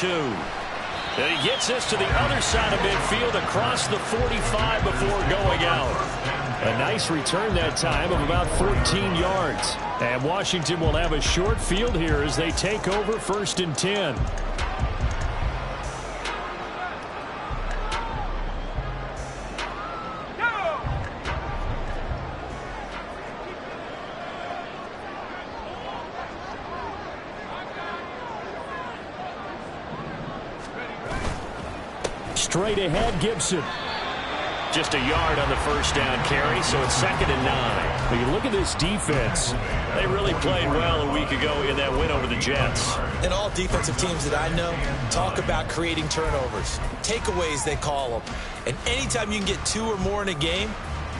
32. And he gets this to the other side of midfield across the 45 before going out. A nice return that time of about 14 yards. And Washington will have a short field here as they take over 1st and 10. Straight ahead, Gibson. Just a yard on the first down carry, so it's 2nd and 9. When you look at this defense, they really played well a week ago in that win over the Jets. And all defensive teams that I know talk about creating turnovers. Takeaways, they call them. And anytime you can get 2 or more in a game,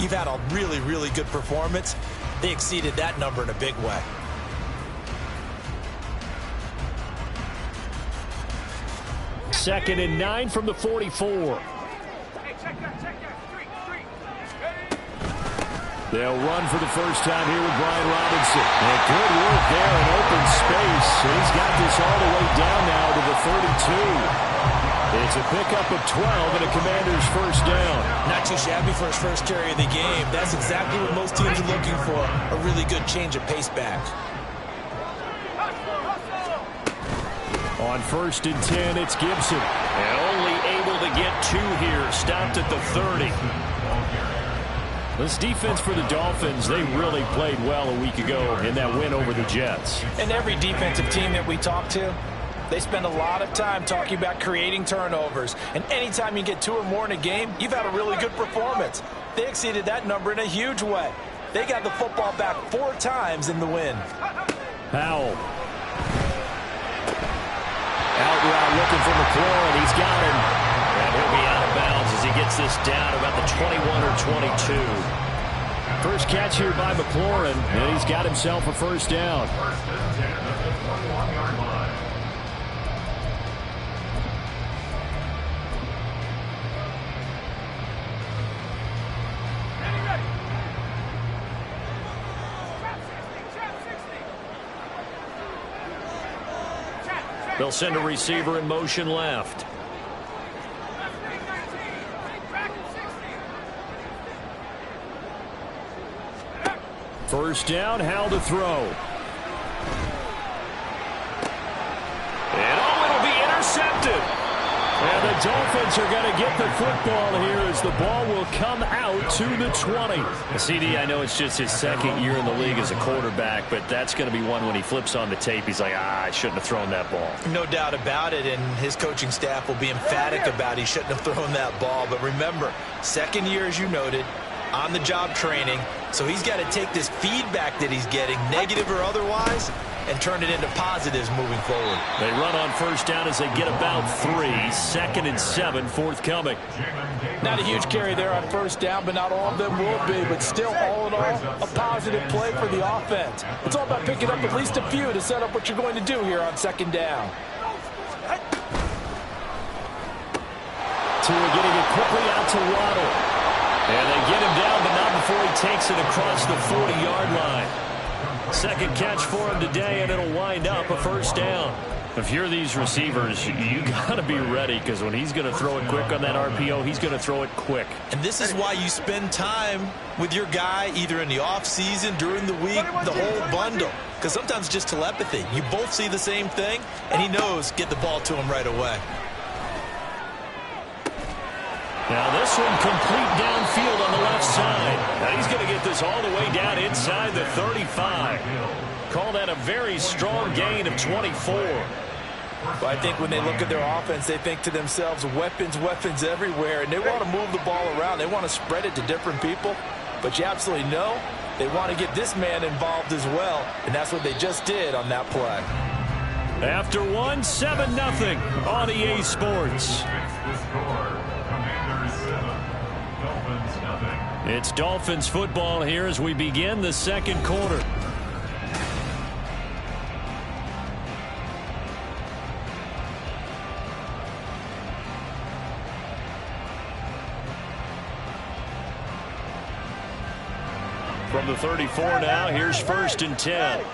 you've had a really, really good performance. They exceeded that number in a big way. Second and 9 from the 44. They'll run for the first time here with Brian Robinson. And good work there in open space. And he's got this all the way down now to the 32. It's a pickup of 12 and a Commander's first down. Not too shabby for his first carry of the game. That's exactly what most teams are looking for. A really good change of pace back. On 1st and 10, it's Gibson. And only able to get 2 here. Stopped at the 30. This defense for the Dolphins, they really played well a week ago in that win over the Jets. And every defensive team that we talk to, they spend a lot of time talking about creating turnovers. And anytime you get 2 or more in a game, you've had a really good performance. They exceeded that number in a huge way. They got the football back 4 times in the win. Powell. Out route looking for McLaurin. He's got him. And he'll be out of bounds as he gets this down about the 21 or 22. First catch here by McLaurin, and he's got himself a first down. They'll send a receiver in motion left. First down, Howell to throw. And it'll be intercepted. And the Dolphins are going to get the football here as the ball will come out to the 20. CD, I know it's just his 2nd year in the league as a quarterback, but that's going to be one when he flips on the tape. He's like, I shouldn't have thrown that ball. No doubt about it, and his coaching staff will be emphatic about he shouldn't have thrown that ball. But remember, 2nd year, as you noted, on-the-job training. So he's got to take this feedback that he's getting, negative or otherwise, and turn it into positives moving forward. They run on first down as they get about 3. 2nd and 7 forthcoming. Not a huge carry there on first down, but not all of them will be. But still, all in all, a positive play for the offense. It's all about picking up at least a few to set up what you're going to do here on 2nd down. Tua getting it quickly out to Waddle. And they get him down, but not before he takes it across the 40-yard line. 2nd catch for him today, and it'll wind up a first down. If you're these receivers, you got to be ready, because when he's going to throw it quick on that RPO, he's going to throw it quick. And this is why you spend time with your guy either in the offseason, during the week, the whole bundle. Because sometimes just telepathy. You both see the same thing, and he knows get the ball to him right away. Now this one complete downfield on the left side. Now he's going to get this all the way down inside the 35. Call that a very strong gain of 24. Well, I think when they look at their offense, they think to themselves, weapons, weapons everywhere, and they want to move the ball around. They want to spread it to different people, but you absolutely know they want to get this man involved as well, and that's what they just did on that play. After 7-0 on EA Sports. It's Dolphins football here as we begin the 2nd quarter. From the 34 now, here's 1st and 10.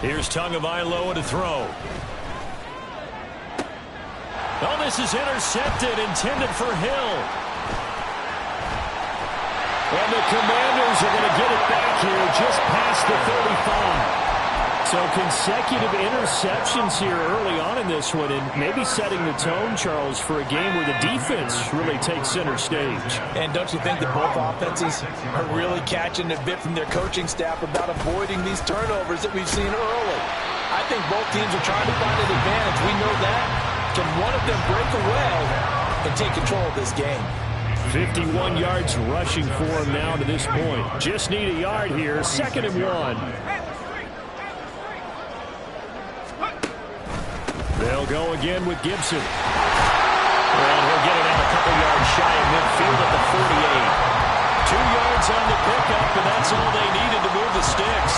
Here's Tagovailoa to throw. Oh, this is intercepted, intended for Hill. And the Commanders are going to get it back here just past the 35. So consecutive interceptions here early on in this one, and maybe setting the tone, Charles, for a game where the defense really takes center stage. And don't you think that both offenses are really catching a bit from their coaching staff about avoiding these turnovers that we've seen early? I think both teams are trying to find an advantage. We know that. Can one of them break away and take control of this game? 51 yards rushing for him now to this point. Just need a yard here. 2nd and 1. They'll go again with Gibson. And he'll get it out a couple yards shy of midfield at the 48. 2 yards on the pickup, and that's all they needed to move the sticks.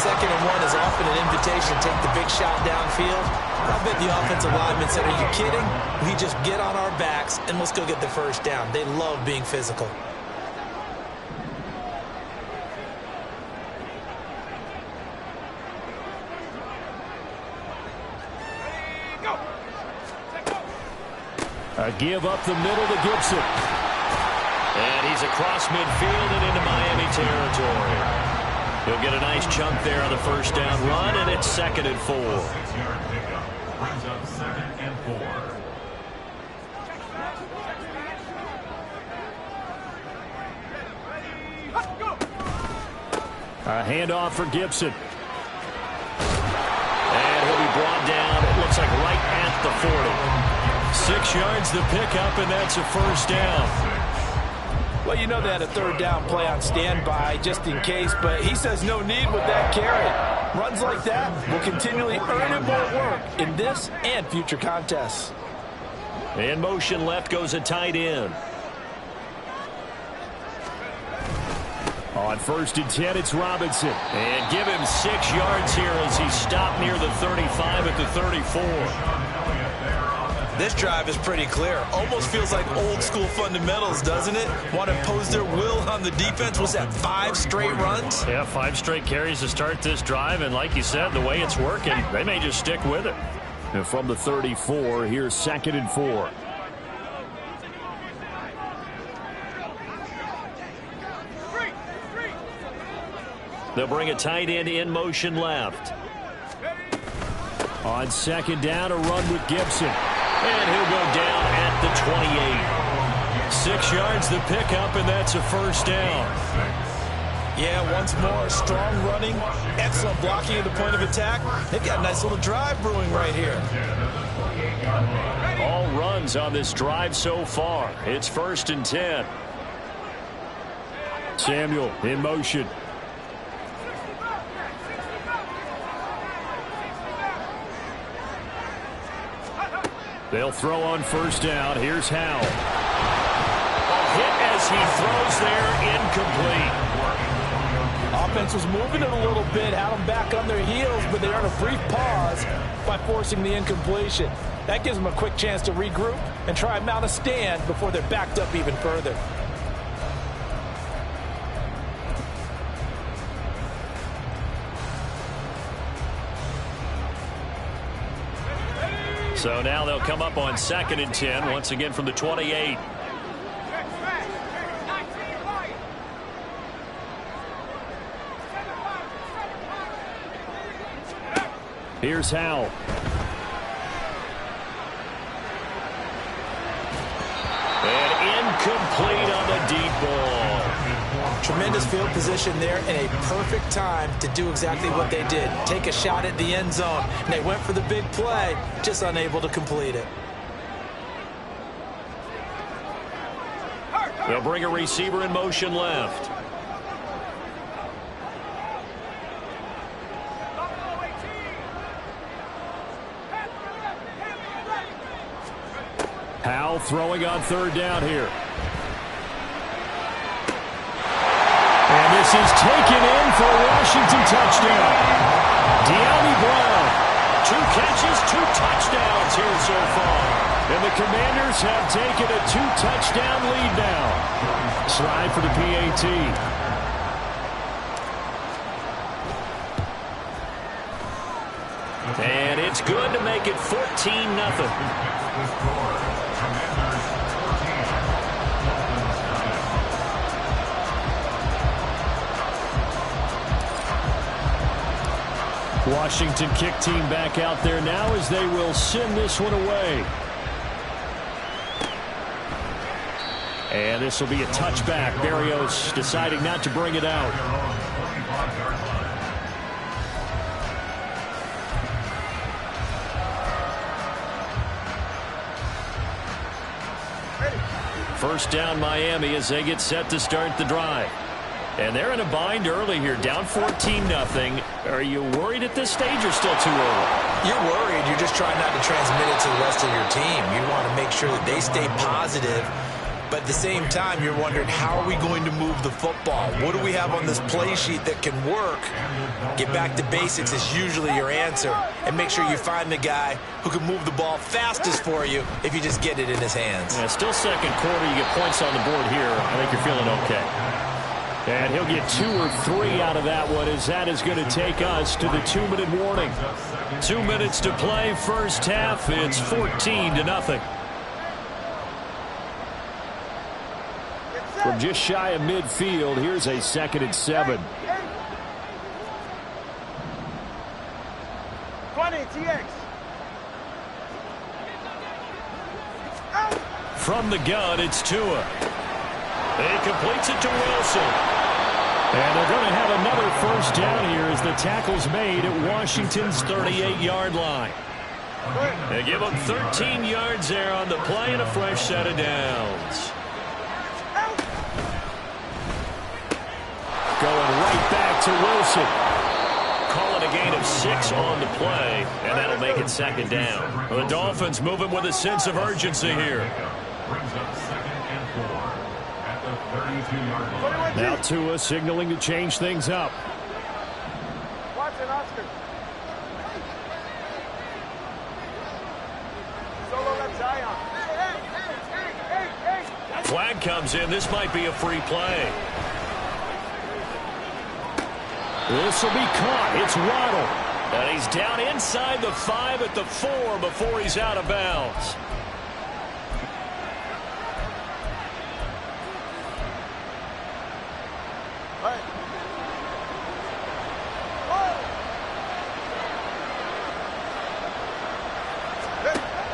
2nd and 1 is often an invitation to take the big shot downfield. I bet the offensive lineman said, are you kidding? We just get on our backs and let's go get the first down. They love being physical. A give up the middle to Gibson. And he's across midfield and into Miami territory. He'll get a nice chunk there on the first down run, and it's 2nd and 4. Brings up 2nd and 4. A handoff for Gibson. And he'll be brought down, it looks like right at the 40. 6 yards the pickup, and that's a first down. Well, you know they had a 3rd down play on standby just in case, but he says no need with that carry. Runs like that will continually earn him more work in this and future contests. In motion left goes a tight end. On 1st and 10, it's Robinson. And give him 6 yards here as he stopped near the 35 at the 34. This drive is pretty clear. Almost feels like old school fundamentals, doesn't it? Want to impose their will on the defense. Was that 5 straight runs? Yeah, 5 straight carries to start this drive. And like you said, the way it's working, they may just stick with it. And from the 34, here's 2nd and 4. They'll bring a tight end in motion left. On 2nd down, a run with Gibson. And he'll go down at the 28. 6 yards the pickup, and that's a first down. Yeah, once more, strong running, excellent blocking at the point of attack. They've got a nice little drive brewing right here. All runs on this drive so far. It's 1st and 10. Samuel in motion. They'll throw on 1st down. Here's Howell. A hit as he throws there, incomplete. Offense was moving it a little bit, had them back on their heels, but they earned a brief pause by forcing the incompletion. That gives them a quick chance to regroup and try and mount a stand before they're backed up even further. So now they'll come up on 2nd and 10, once again from the 28. Here's Howell. And incomplete on the deep ball. Tremendous field position there and a perfect time to do exactly what they did. Take a shot at the end zone. And they went for the big play, just unable to complete it. They'll bring a receiver in motion left. Howell throwing on 3rd down here. And this is taken in for a Washington touchdown. De'Ami Brown, 2 catches, 2 touchdowns here so far. And the Commanders have taken a 2-touchdown lead now. Slide for the PAT. And it's good to make it 14-0. Washington kick team back out there now as they will send this one away. And this will be a touchback. Berrios deciding not to bring it out. First down Miami as they get set to start the drive. And they're in a bind early here, down 14-0. Are you worried at this stage or still too early? You're worried. You're just trying not to transmit it to the rest of your team. You want to make sure that they stay positive. But at the same time, you're wondering, how are we going to move the football? What do we have on this play sheet that can work? Get back to basics is usually your answer. And make sure you find the guy who can move the ball fastest for you if you just get it in his hands. Yeah, still second quarter. You get points on the board here. I think you're feeling okay. And he'll get 2 or 3 out of that one, as that is going to take us to the 2-minute warning. 2 minutes to play, first half. It's 14-0. From just shy of midfield, here's a 2nd and 7. 20 TX. From the gun, it's Tua. He completes it to Wilson. And they're going to have another first down here as the tackle's made at Washington's 38-yard line. They give them 13 yards there on the play and a fresh set of downs. Going right back to Wilson. Call it a gain of 6 on the play, and that'll make it 2nd down. The Dolphins moving with a sense of urgency here. Brings up 2nd and 4 at the 32-yard line. Now Tua signaling to change things up. Watson, Oscar. Solo left Zion. Hey. Flag comes in. This might be a free play. This will be caught. It's Waddle. And he's down inside the 5 at the 4 before he's out of bounds.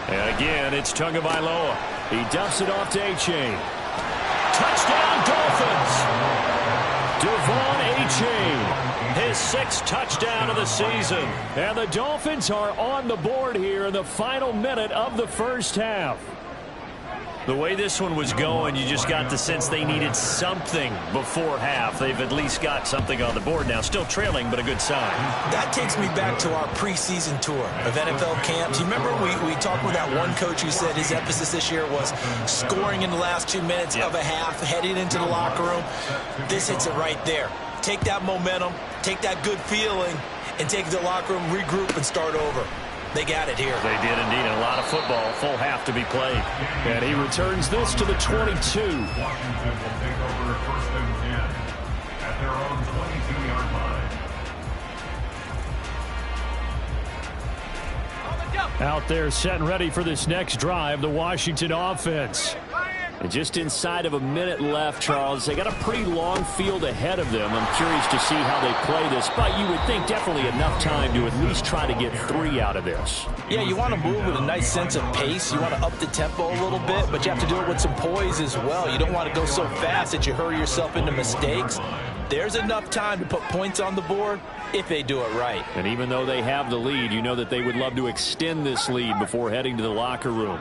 And again, it's Tagovailoa. He dumps it off to A-Chain. Touchdown, Dolphins! Devon A-Chain, his 6th touchdown of the season. And the Dolphins are on the board here in the final minute of the first half. The way this one was going, you just got the sense they needed something before half. They've at least got something on the board now. Still trailing, but a good sign. That takes me back to our preseason tour of NFL camps. You remember we talked with that one coach who said his emphasis this year was scoring in the last 2 minutes of a half, heading into the locker room. This hits it right there. Take that momentum, take that good feeling, and take it to the locker room, regroup, and start over. They got it here. They did indeed. And a lot of football, full half to be played. And he returns this to the 22. Washington will take over 1st and 10 at their own 22-yard line. Out there set and ready for this next drive, the Washington offense. And just inside of a minute left, Charles. They got a pretty long field ahead of them. I'm curious to see how they play this, but you would think definitely enough time to at least try to get 3 out of this. Yeah, you want to move with a nice sense of pace. You want to up the tempo a little bit, but you have to do it with some poise as well. You don't want to go so fast that you hurry yourself into mistakes. There's enough time to put points on the board if they do it right. And even though they have the lead, you know that they would love to extend this lead before heading to the locker room.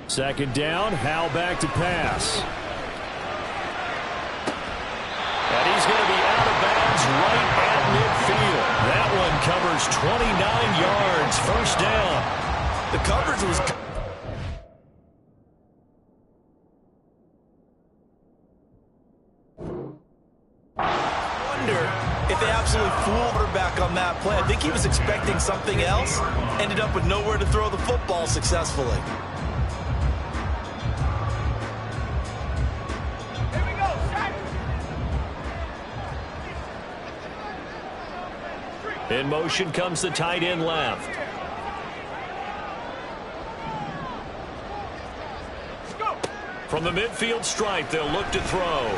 Second down, Howell back to pass. And he's going to be out of bounds right at midfield. That one covers 29 yards, first down. The coverage was... if they absolutely fooled her back on that play. I think he was expecting something else. Ended up with nowhere to throw the football successfully. In motion comes the tight end left. From the midfield stripe, they'll look to throw.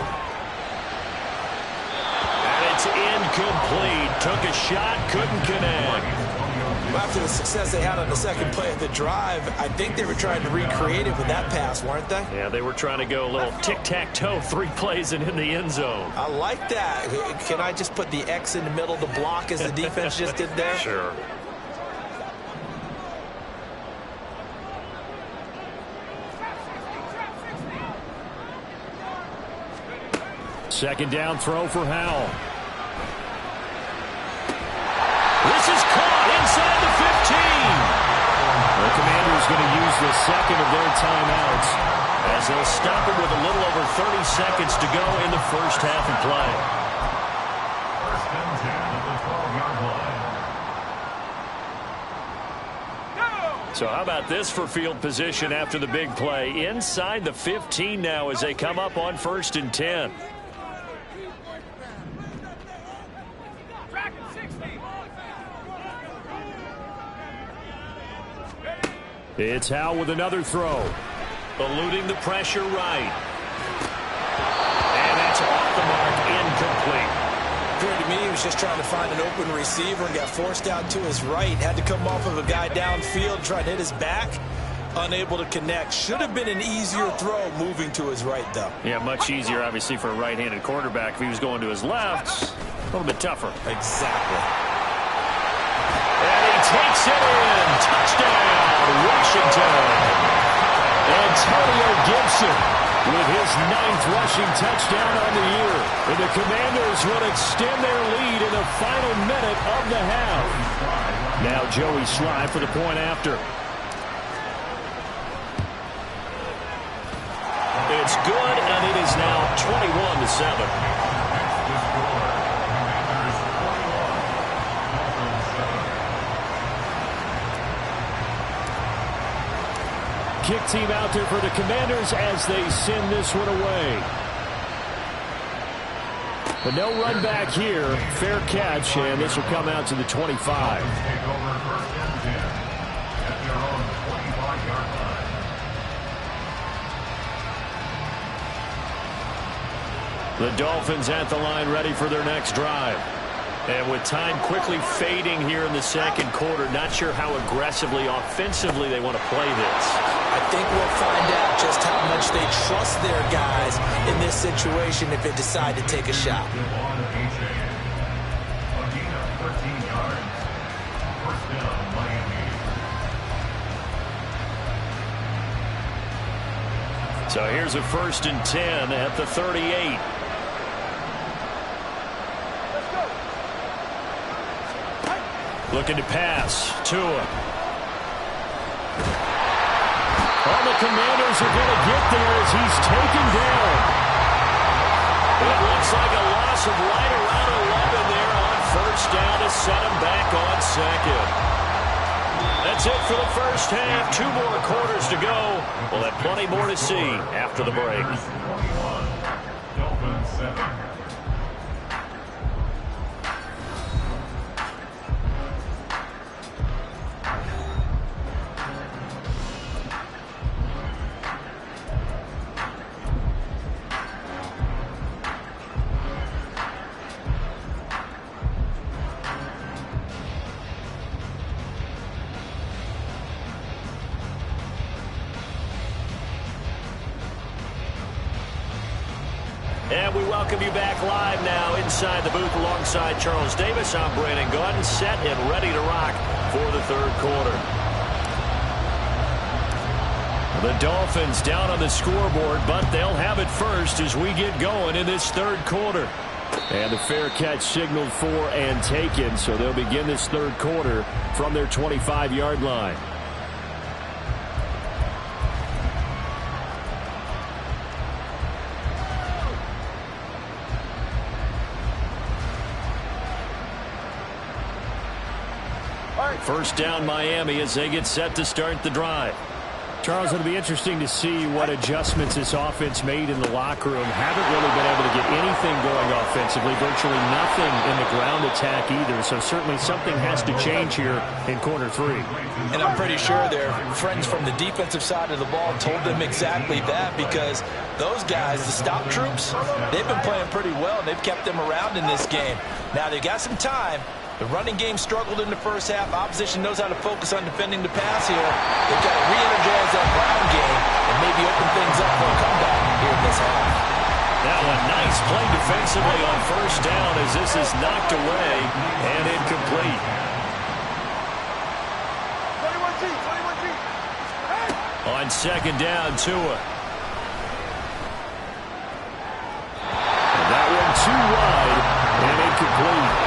And it's incomplete. Took a shot, couldn't connect. After the success they had on the second play of the drive, I think they were trying to recreate it with that pass, weren't they? Yeah, they were trying to go a little tic-tac-toe, 3 plays and in the end zone. I like that. Can I just put the X in the middle to block as the defense just did there? Sure. Second down throw for Howell. This is caught inside the 15. The Commanders going to use the second of their timeouts as they'll stop it with a little over 30 seconds to go in the first half of play. First and 10 at the 12-yard line. So how about this for field position after the big play? Inside the 15 now as they come up on first and 10. It's Howell with another throw. Eluding the pressure right. And that's off the mark, incomplete. Appeared to me he was just trying to find an open receiver and got forced out to his right. Had to come off of a guy downfield, try to hit his back. Unable to connect. Should have been an easier throw moving to his right, though. Yeah, much easier, obviously, for a right-handed quarterback. If he was going to his left, a little bit tougher. Exactly. And he takes it in. Touchdown, Washington. Antonio Gibson with his 9th rushing touchdown on the year. And the Commanders will extend their lead in the final minute of the half. Now Joey Sly for the point after. It's good, and it is now 21-7. Kick team out there for the Commanders as they send this one away. But no run back here. Fair catch, and this will come out to the 25. Take over first and 10 at their own 25-yard line. The Dolphins at the line ready for their next drive. And with time quickly fading here in the second quarter, not sure how aggressively, offensively they want to play this. I think we'll find out just how much they trust their guys in this situation if they decide to take a shot. So here's a first and 10 at the 38. Looking to pass. Tua. All the Commanders are going to get there as he's taken down. It looks like a loss of right around 11 there on first down to set him back on second. That's it for the first half. 2 more quarters to go. We'll have plenty more to see after the break. Dolphins 7. And we welcome you back live now inside the booth alongside Charles Davis. I'm Brandon Gaudin, set and ready to rock for the third quarter. The Dolphins down on the scoreboard, but they'll have it first as we get going in this third quarter. And the fair catch signaled for and taken, so they'll begin this third quarter from their 25-yard line. First down Miami as they get set to start the drive. Charles, it'll be interesting to see what adjustments this offense made in the locker room. Haven't really been able to get anything going offensively, virtually nothing in the ground attack either. So certainly something has to change here in quarter 3. And I'm pretty sure their friends from the defensive side of the ball told them exactly that, because those guys, the stop troops, they've been playing pretty well, and they've kept them around in this game. Now, they got some time. The running game struggled in the first half. Opposition knows how to focus on defending the pass here. They've got to re-energize that ground game and maybe open things up for a comeback here in this half. Now a nice play defensively on first down as this is knocked away and incomplete. 21G. Hey! On second down, Tua. And that one too wide and incomplete.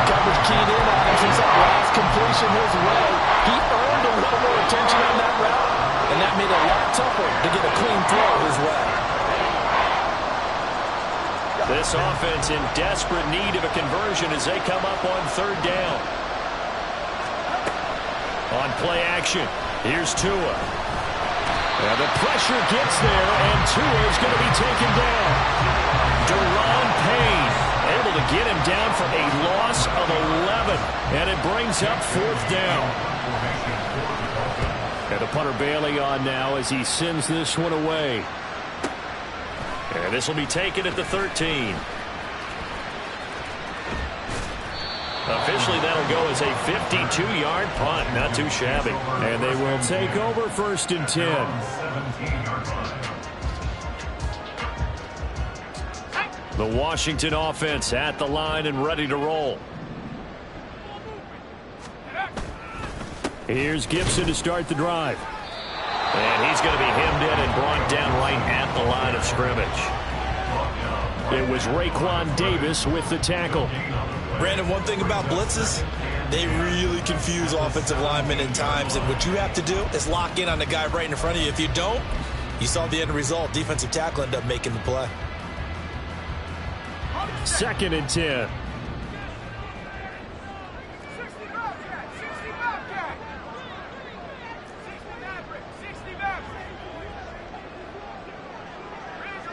Coverage keyed in on him since that last completion his way. He earned a little more attention on that route, and that made it a lot tougher to get a clean throw his way. This offense in desperate need of a conversion as they come up on third down. On play action, here's Tua. And the pressure gets there, and Tua is going to be taken down. Deron Payne able to get him down for a loss of 11, and it brings up fourth down. And the punter Bailey on now as he sends this one away. And this will be taken at the 13. Officially, that'll go as a 52-yard punt. Not too shabby. And they will take over first and 10. The Washington offense at the line and ready to roll. Here's Gibson to start the drive. And he's going to be hemmed in and brought down right at the line of scrimmage. It was Raekwon Davis with the tackle. Brandon, one thing about blitzes, they really confuse offensive linemen in times, and what you have to do is lock in on the guy right in front of you. If you don't, you saw the end result. Defensive tackle ended up making the play. Second and 10.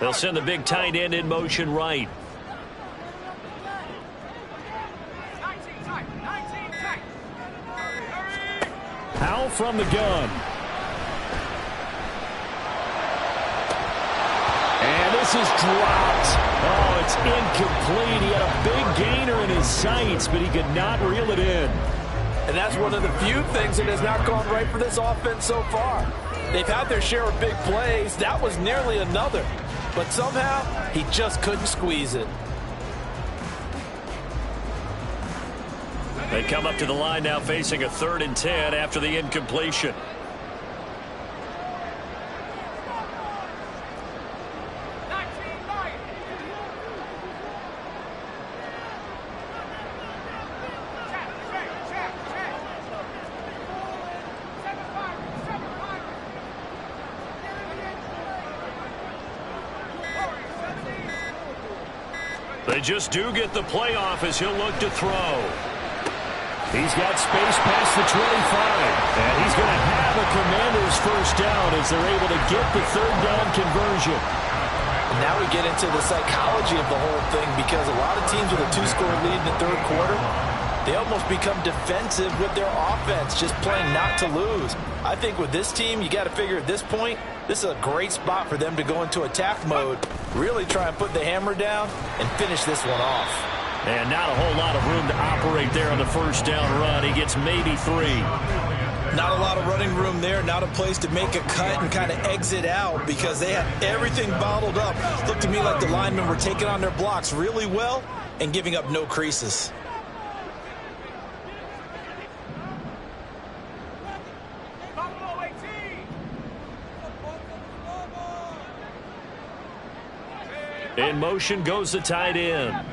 They'll send the big tight end in motion right. Howell from the gun. And this is dropped. Oh, it's incomplete. He had a big gainer in his sights, but he could not reel it in. And that's one of the few things that has not gone right for this offense so far. They've had their share of big plays. That was nearly another. But somehow, he just couldn't squeeze it. They come up to the line now facing a 3rd and 10 after the incompletion. They just do get the play off as he'll look to throw. He's got space past the 25, and he's going to have a Commanders first down as they're able to get the 3rd down conversion. And now we get into the psychology of the whole thing, because a lot of teams with a 2-score lead in the 3rd quarter, they almost become defensive with their offense, just playing not to lose. I think with this team, you got to figure at this point, this is a great spot for them to go into attack mode, really try and put the hammer down and finish this one off. And not a whole lot of room to operate there on the first down run. He gets maybe 3. Not a lot of running room there, not a place to make a cut and kind of exit out because they had everything bottled up. Looked to me like the linemen were taking on their blocks really well and giving up no creases. In motion goes the tight end.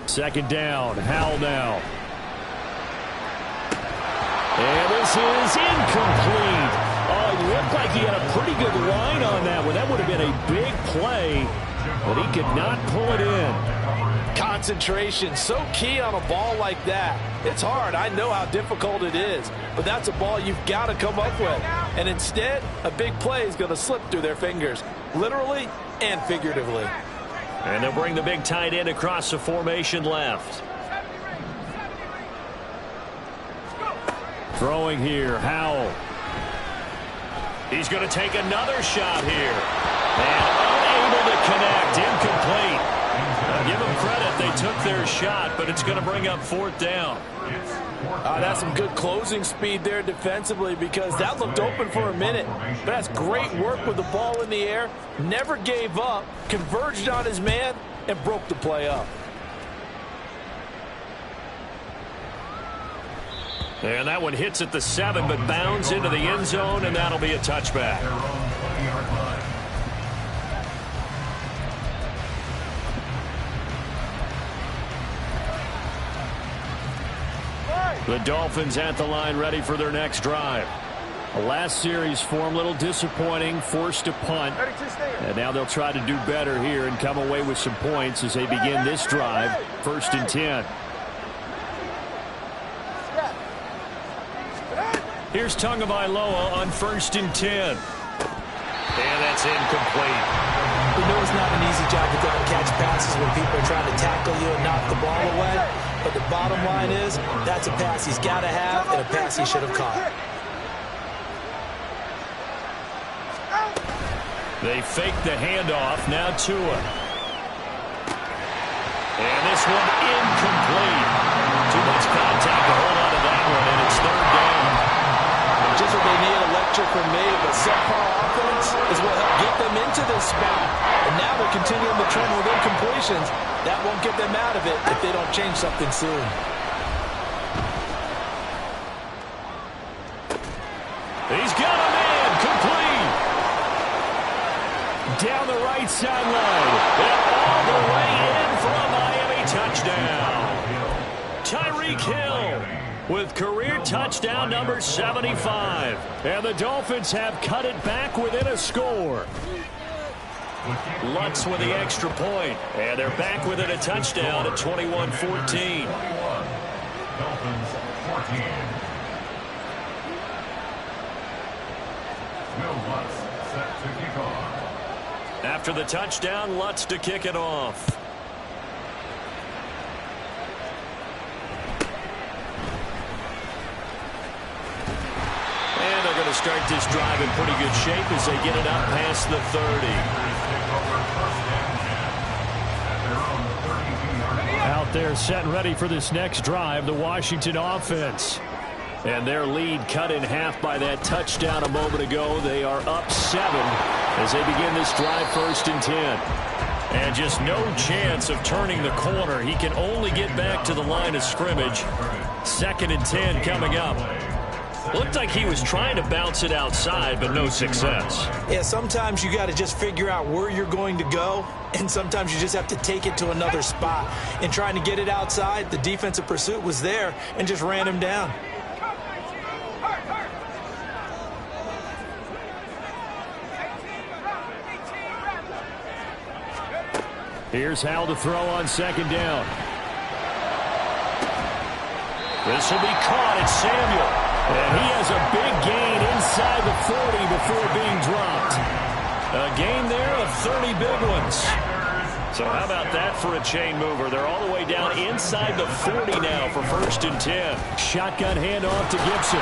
Second down, Howell now. And this is incomplete. Oh, it looked like he had a pretty good line on that one. That would have been a big play, but he could not pull it in. concentration, so key on a ball like that. It's hard. I know how difficult it is, but that's a ball you've got to come up with. And instead, a big play is going to slip through their fingers, literally and figuratively. And they'll bring the big tight end across the formation left. Throwing here, Howell. He's going to take another shot here. And unable to connect, incomplete. Now give them credit, they took their shot, but it's going to bring up 4th down. That's some good closing speed there defensively, because that looked open for a minute. But that's great work with the ball in the air. Never gave up, converged on his man, and broke the play up. And that one hits at the 7, but bounds into the end zone, and that'll be a touchback. The Dolphins at the line, ready for their next drive. The last series form, a little disappointing, forced to punt. And now they'll try to do better here and come away with some points as they begin this drive, 1st and 10. Here's Tagovailoa on 1st and 10. And that's incomplete. We know it's not an easy job to go and catch passes when people are trying to tackle you and knock the ball away. But the bottom line is, that's a pass he's got to have and a pass he should have caught. They fake the handoff. Now Tua. And this one incomplete. Too much contact to hold on to that one, and it's 3rd down. Just what they need, a lecture from me, but subpar offense is what helped get them into this spot. And now they're continuing the trend with incompletions. That won't get them out of it if they don't change something soon. He's got a man, complete. Down the right sideline. And all the way in for a Miami touchdown. Tyreek Hill with career touchdown number 75. And the Dolphins have cut it back within a score. Lutz with the extra point. And they're back within a touchdown at 21-14. Dolphins 14. Will Lutz set to kick off. After the touchdown, Lutz to kick it off. And they're going to start this drive in pretty good shape as they get it up past the 30. Out there set and ready for this next drive, the Washington offense. And their lead cut in half by that touchdown a moment ago. They are up 7 as they begin this drive, 1st and 10. And just no chance of turning the corner. He can only get back to the line of scrimmage. 2nd and 10 coming up. Looked like he was trying to bounce it outside, but no success. Yeah, sometimes you got to just figure out where you're going to go, and sometimes you just have to take it to another spot. In trying to get it outside, the defensive pursuit was there and just ran him down. Here's Howell to throw on 2nd down. This will be caught. It's Samuel. And he has a big gain inside the 40 before being dropped. A gain there of 30 big ones. So how about that for a chain mover? They're all the way down inside the 40 now for 1st and 10. Shotgun handoff to Gibson.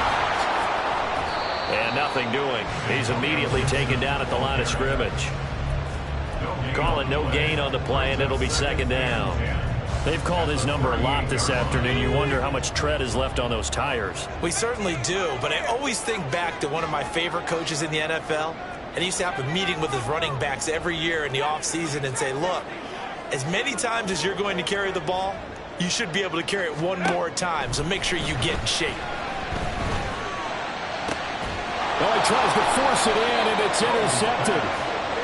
And nothing doing. He's immediately taken down at the line of scrimmage. Call it no gain on the play, and it'll be 2nd down. They've called his number a lot this afternoon. You wonder how much tread is left on those tires. We certainly do, but I always think back to one of my favorite coaches in the NFL. And he used to have a meeting with his running backs every year in the offseason and say, look, as many times as you're going to carry the ball, you should be able to carry it one more time, so make sure you get in shape. Well, he tries to force it in, and it's intercepted.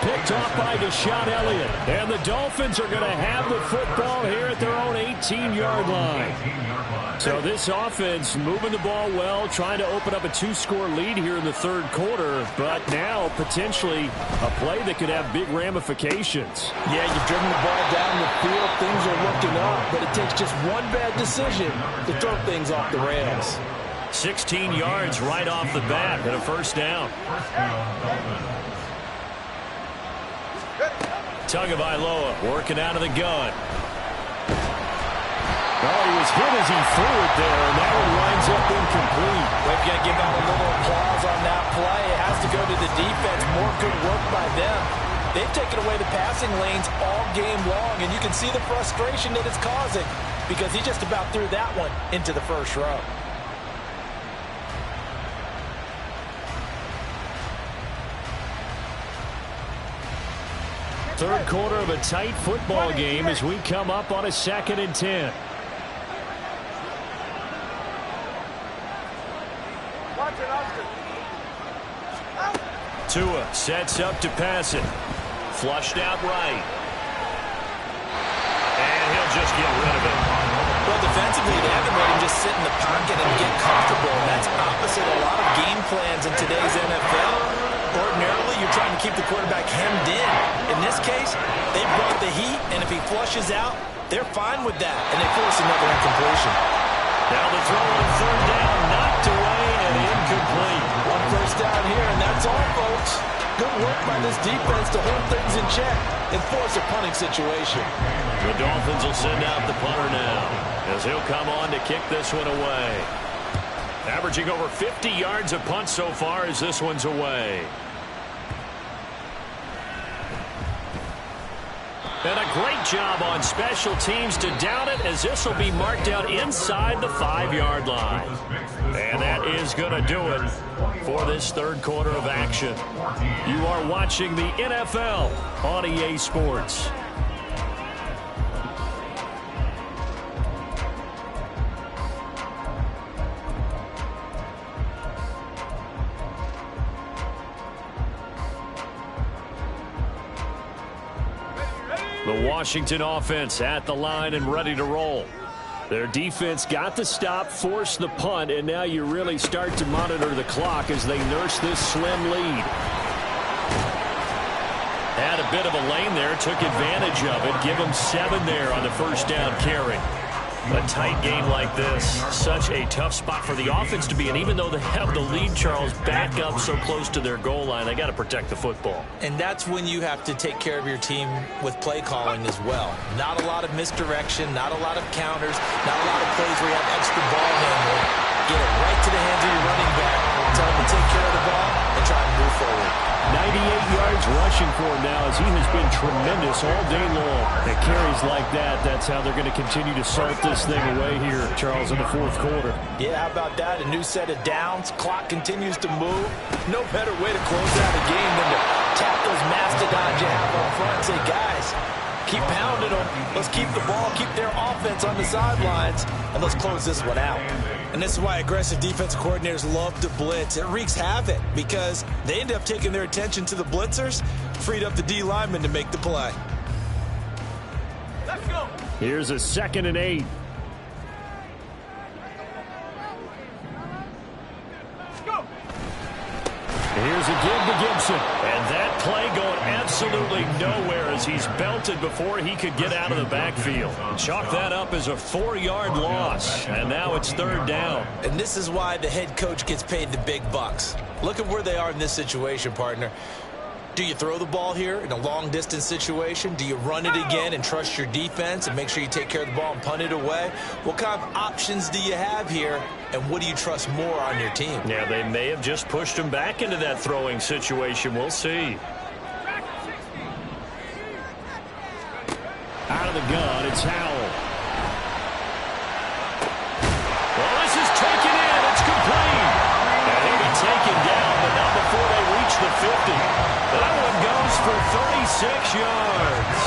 Picked off by Deshaun Elliott. And the Dolphins are going to have the football here at their own 18-yard line. So this offense moving the ball well, trying to open up a 2-score lead here in the 3rd quarter. But now potentially a play that could have big ramifications. Yeah, you've driven the ball down the field. Things are looking up. takes just one bad decision to throw things off the rails. 16 yards right off the bat and a first down. Tagovailoa working out of the gun. Oh, he was hit as he threw it there, and that one winds up incomplete. We've got to give out a little applause on that play. It has to go to the defense. More good work by them. They've taken away the passing lanes all game long, and you can see the frustration that it's causing because he just about threw that one into the first row. Third quarter of a tight football game as we come up on a 2nd and 10. Tua sets up to pass it. Flushed out right. And he'll just get rid of it. Well, defensively, they haven't let him just sit in the pocket and get comfortable. And that's opposite a lot of game plans in today's NFL. Ordinarily, you're trying to keep the quarterback hemmed in. In this case, they brought the heat, and if he flushes out, they're fine with that, and they force another incompletion. Now the throw on 3rd down, knocked away and incomplete. One first down here, and that's all, folks. Good work by this defense to hold things in check and force a punting situation. The Dolphins will send out the punter now as he'll come on to kick this one away. Averaging over 50 yards a punt so far as this one's away. And a great job on special teams to down it as this will be marked out inside the 5-yard line. And that is going to do it for this third quarter of action. You are watching the NFL on EA Sports. The Washington offense at the line and ready to roll. Their defense got the stop, forced the punt, and now you really start to monitor the clock as they nurse this slim lead. Had a bit of a lane there, took advantage of it. Give them 7 there on the first down carry. A tight game like this, such a tough spot for the offense to be in. Even though they have the lead, Charles, back up so close to their goal line, they got to protect the football. And that's when you have to take care of your team with play calling as well. Not a lot of misdirection, not a lot of counters, not a lot of plays where you have extra ball handling. Get it right to the hands of your running back, tell him to take care of the ball, and try and move forward. 98 yards rushing for him now as he has been tremendous all day long. And carries like that, that's how they're going to continue to salt this thing away here, Charles, in the fourth quarter. Yeah, how about that? A new set of downs. Clock continues to move. No better way to close out a game than to tap those mastodons you have up front and say, guys, keep pounding them. Let's keep the ball, keep their offense on the sidelines, and let's close this one out. And this is why aggressive defensive coordinators love to blitz. It wreaks havoc because they end up taking their attention to the blitzers, freed up the D lineman to make the play. Let's go. Here's a 2nd and 8. Here's a give to Gibson. And that play going absolutely nowhere as he's belted before he could get out of the backfield. Chalk that up as a 4-yard loss. And now it's 3rd down. And this is why the head coach gets paid the big bucks. Look at where they are in this situation, partner. Do you throw the ball here in a long-distance situation? Do you run it again and trust your defense and make sure you take care of the ball and punt it away? What kind of options do you have here, and what do you trust more on your team? Yeah, they may have just pushed him back into that throwing situation. We'll see. Out of the gun, it's Howell. Well, this is taken in. It's complete. And he'll be taken down, but not before they reach the 50. That one goes for 36 yards.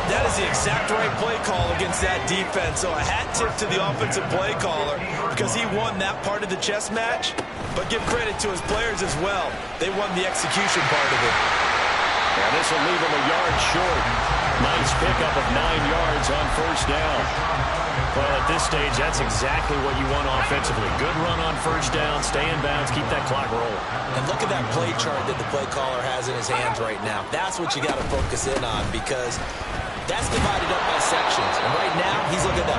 That is the exact right play call against that defense. So a hat tip to the offensive play caller because he won that part of the chess match. But give credit to his players as well. They won the execution part of it. And this will leave him a yard short. Nice pickup of 9 yards on first down. Well, at this stage, that's exactly what you want offensively. Good run on first down, stay in bounds, keep that clock rolling. And look at that play chart that the play caller has in his hands right now. That's what you got to focus in on because that's divided up by sections. And right now, he's looking at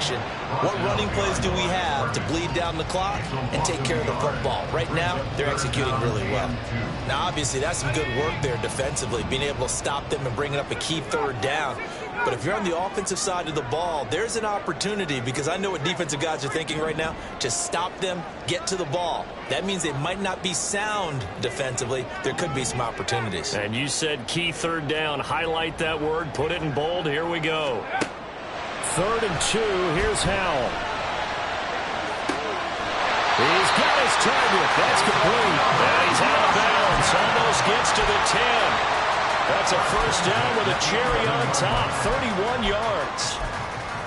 situation. What running plays do we have to bleed down the clock and take care of the football? Right now, they're executing really well. Now, obviously, that's some good work there defensively, being able to stop them and bringing up a key third down. But if you're on the offensive side of the ball, there's an opportunity, because I know what defensive guys are thinking right now, to stop them, get to the ball. That means they might not be sound defensively. There could be some opportunities. And you said key third down. Highlight that word. Put it in bold. Here we go. 3rd and 2. Here's Howell. He's got his target. That's complete. And he's out of bounds. Almost gets to the 10. That's a first down with a cherry on top. 31 yards.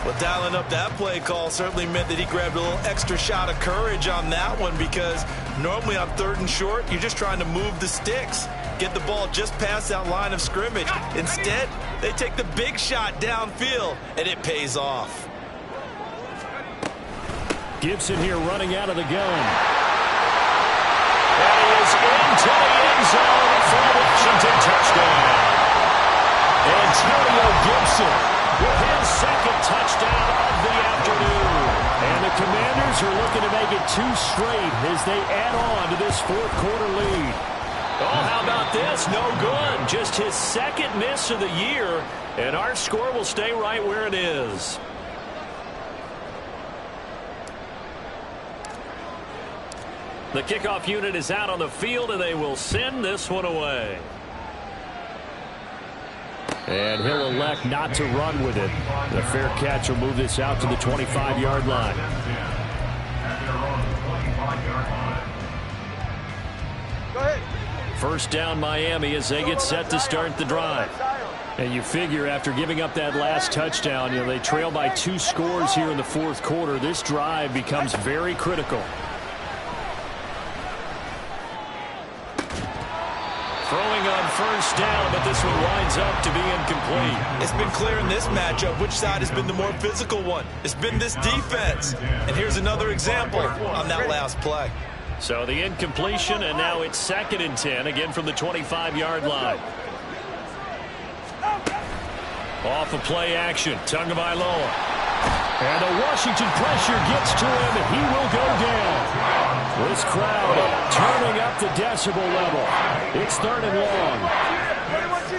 Well, dialing up that play call certainly meant that he grabbed a little extra shot of courage on that one, because normally on 3rd and short, you're just trying to move the sticks, get the ball just past that line of scrimmage. Instead, they take the big shot downfield, and it pays off. Gibson here running out of the gun. And he is into the end zone for a Washington touchdown. Antonio Gibson with his 2nd touchdown of the afternoon. And the Commanders are looking to make it 2 straight as they add on to this 4th quarter lead. Oh, how about this? No good. Just his 2nd miss of the year, and our score will stay right where it is. The kickoff unit is out on the field, and they will send this one away. And he'll elect not to run with it. The fair catch will move this out to the 25-yard line. Go ahead. First down Miami as they get set to start the drive. And you figure after giving up that last touchdown, they trail by 2 scores here in the 4th quarter. This drive becomes very critical. Throwing on first down, but this one winds up to be incomplete. It's been clear in this matchup which side has been the more physical one. It's been this defense. And here's another example on that last play. So the incompletion, and now it's 2nd and 10, again from the 25-yard line. Off of play action, Tagovailoa. And the Washington pressure gets to him, and he will go down. This crowd turning up the decibel level. It's 3rd and long. 21G.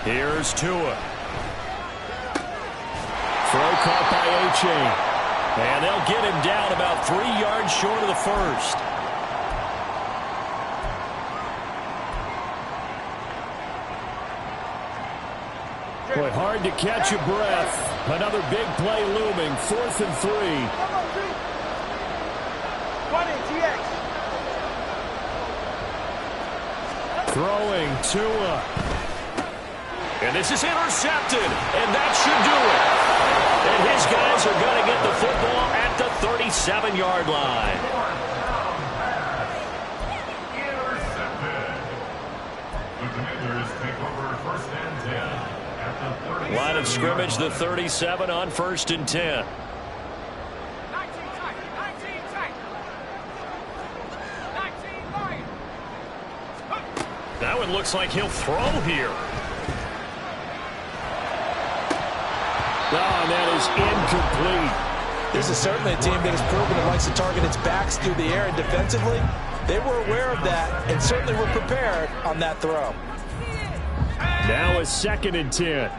Here's Tua. Throw caught by A-Chain. And they'll get him down about 3 yards short of the first. Boy, hard to catch your breath. Another big play looming. 4th and 3. 20, TX. Throwing Tua. And this is intercepted. And that should do it. And his guys are going to get the football at the 37-yard line. Intercepted. The Commanders take over 1st and 10 at the 37. Line of scrimmage, the 37 on 1st and 10. 19 tight. 19 tight. 19 line. That one looks like he'll throw here. Oh, and that is incomplete. This is certainly a team that has proven it likes to target its backs through the air, and defensively, they were aware of that and certainly were prepared on that throw. Now a 2nd and 10.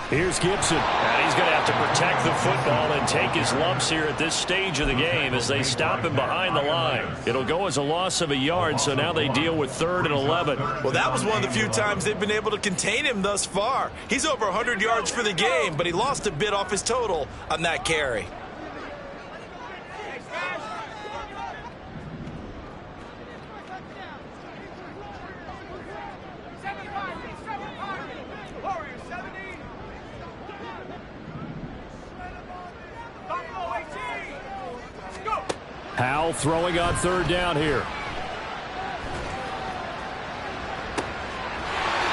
Here's Gibson. And he's going to have to protect the football and take his lumps here at this stage of the game as they stop him behind the line. It'll go as a loss of a yard, so now they deal with 3rd and 11. Well, that was one of the few times they've been able to contain him thus far. He's over 100 yards for the game, but he lost a bit off his total on that carry. Howell throwing on 3rd down here.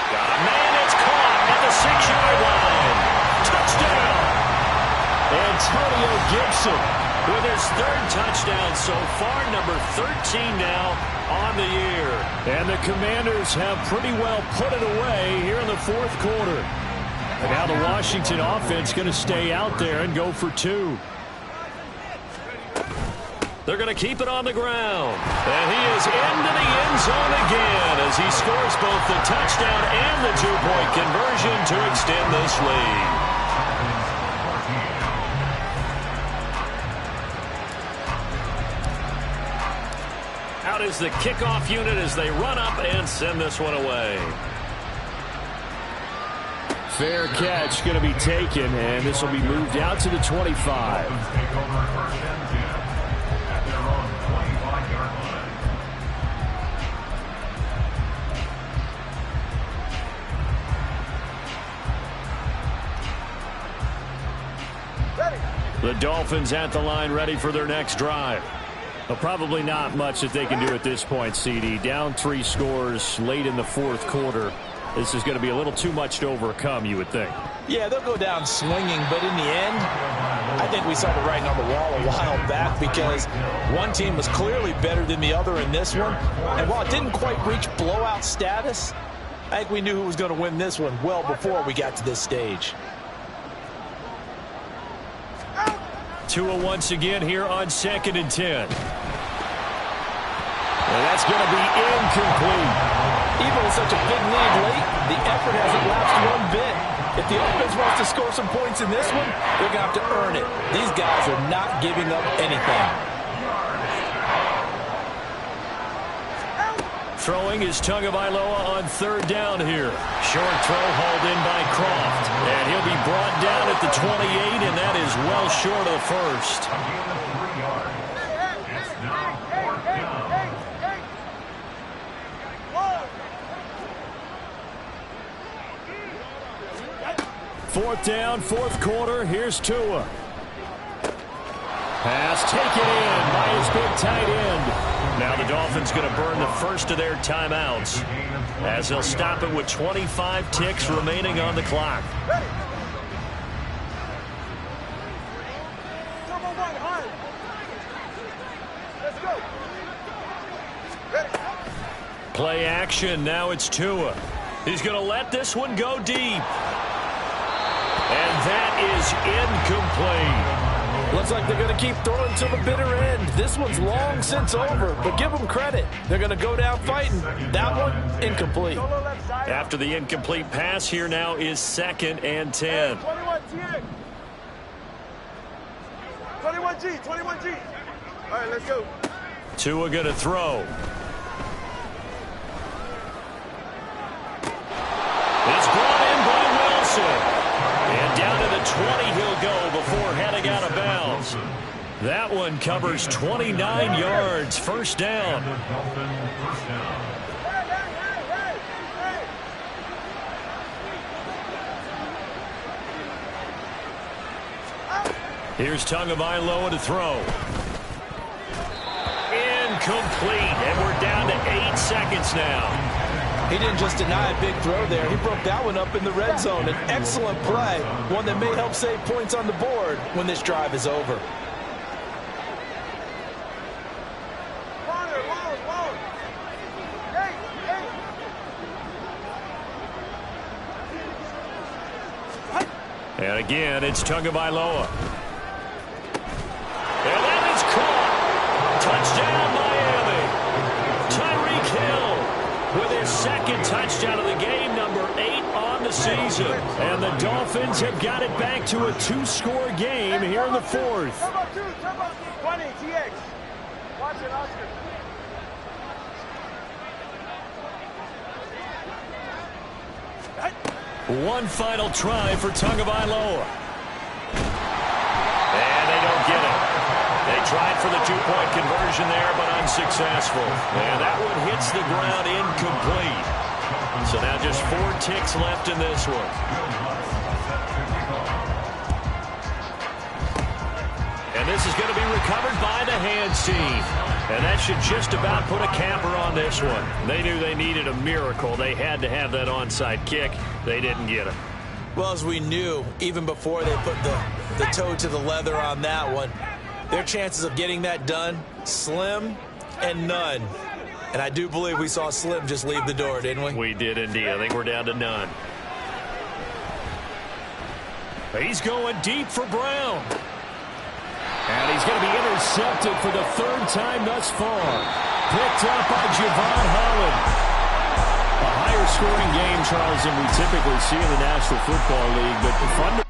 Got a man, it's caught at the 6-yard line. Touchdown! Antonio Gibson with his third touchdown so far, number 13 now on the year. And the Commanders have pretty well put it away here in the fourth quarter. And now the Washington offense going to stay out there and go for two. They're going to keep it on the ground. And he is into the end zone again as he scores both the touchdown and the two-point conversion to extend this lead. Out is the kickoff unit as they run up and send this one away. Fair catch going to be taken, and this will be moved out to the 25. The Dolphins at the line ready for their next drive. Well, probably not much that they can do at this point, CD. Down 3 scores late in the fourth quarter. This is going to be a little too much to overcome, you would think. Yeah, they'll go down swinging, but in the end, I think we saw the writing on the wall a while back because one team was clearly better than the other in this one. And while it didn't quite reach blowout status, I think we knew who was going to win this one well before we got to this stage. Tua once again here on 2nd and 10. And that's going to be incomplete. Even with such a big lead late, the effort hasn't lapsed one bit. If the offense wants to score some points in this one, they're going to have to earn it. These guys are not giving up anything. Throwing is Tagovailoa on 3rd down here. Short throw hauled in by Croft. And he'll be brought down at the 28, and that is well short of the first. Fourth down, fourth quarter. Here's Tua. Pass taken in by his big tight end. Now the Dolphins going to burn the first of their timeouts as they'll stop it with 25 ticks remaining on the clock. Play action. Now it's Tua. He's going to let this one go deep. And that is incomplete. Looks like they're going to keep throwing to the bitter end. This one's long since over, but give them credit. They're going to go down fighting. That one, incomplete. After the incomplete pass, here now is 2nd and 10. 21G. All right, let's go. Tua going to throw. It's brought in by Wilson. And down to the 20 he'll go before heading out of bounds. That one covers 29 yards. First down. Here's Tagovailoa to throw. Incomplete. And we're down to 8 seconds now. He didn't just deny a big throw there. He broke that one up in the red zone. An excellent play, one that may help save points on the board when this drive is over. And again, it's Tagovailoa. And that is caught. Touchdown, Miami. Tyreek Hill with his 2nd touchdown of the game, number 8 on the season. And the Dolphins have got it back to a 2-score game here in the fourth. Turbo 20, TX. Watch it, Oscar. One final try for Tagovailoa. And they don't get it. They tried for the 2-point conversion there, but unsuccessful. And that one hits the ground incomplete. So now just 4 ticks left in this one. And this is going to be recovered by the hands team. And that should just about put a capper on this one. They knew they needed a miracle. They had to have that onside kick. They didn't get it. Well, as we knew, even before they put the toe to the leather on that one, their chances of getting that done, slim and none. And I do believe we saw Slim just leave the door, didn't we? We did indeed. I think we're down to none. He's going deep for Brown. And he's going to be intercepted for the third time thus far. Picked up by Javon Holland. A higher scoring game, Charles, than we typically see in the National Football League. But fun to